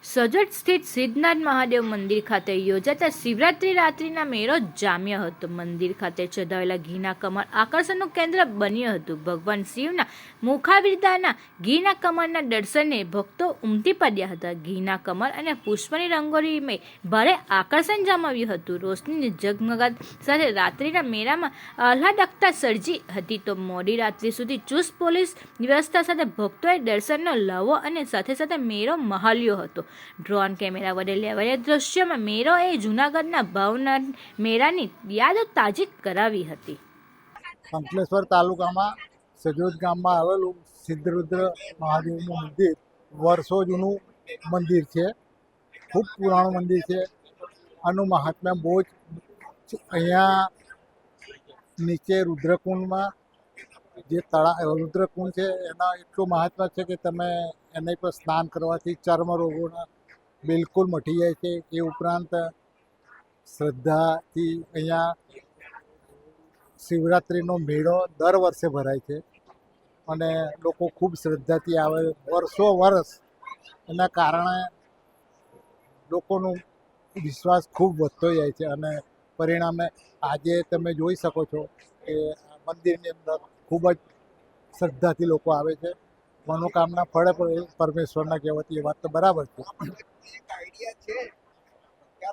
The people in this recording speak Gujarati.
સજોદ સ્થિત સિદ્ધનાથ મહાદેવ મંદિર ખાતે યોજાતા શિવરાત્રી રાત્રિના મેળો જામ્યો હતો. મંદિર ખાતે ચઢાવેલા ઘીના કમળ આકર્ષણનું કેન્દ્ર બન્યું હતું. ભગવાન શિવના મુખાબિદાના ઘીના કમળના દર્શને ભક્તો ઉમટી પડ્યા હતા. ઘીના કમળ અને પુષ્પની રંગોળીએ ભારે આકર્ષણ જમાવ્યું હતું. રોશનીની ઝગમગાટ સાથે રાત્રિના મેળામાં આહલાદકતા સર્જી હતી. તો મોડી રાત્રિ સુધી ચુસ્ત પોલીસ વ્યવસ્થા સાથે ભક્તોએ દર્શનનો લાવો અને સાથે સાથે મેળો મહાલ્યો હતો. ડ્રોન કેમેરા વડે લેવાયેલા દ્રશ્યોમાં મેળોએ જૂનાગઢના ભાવનાથ મેળાની યાદો તાજી કરાવી હતી. અંકલેશ્વર તાલુકામાં સજોદ ગામમાં આવેલું સિદ્ધરુદ્ર મહાદેવનું મંદિર વર્ષો જૂનું મંદિર છે. ખૂબ પુરાણું મંદિર છે. આનું મહાત્મ્ય બહુ જ અહીંયા નીચે રુદ્રકુંડમાં જે રુદ્રકુંડ છે એના એટલું મહત્વ છે કે તમે એના પર સ્નાન કરવાથી ચર્મ રોગોના બિલકુલ મટી જાય છે. એ ઉપરાંત શ્રદ્ધાથી અહીંયા શિવરાત્રિનો મેળો દર વર્ષે ભરાય છે અને લોકો ખૂબ શ્રદ્ધાથી આવે વર્ષો વર્ષ. એના કારણે લોકોનો વિશ્વાસ ખૂબ વધતો જાય છે અને પરિણામે આજે તમે જોઈ શકો છો કે મંદિરની અંદર ખૂબ જ શ્રદ્ધાથી લોકો આવે છે. મનોકામના ફળે પરમેશ્વરના કહેવાથી એ વાત તો બરાબર છે.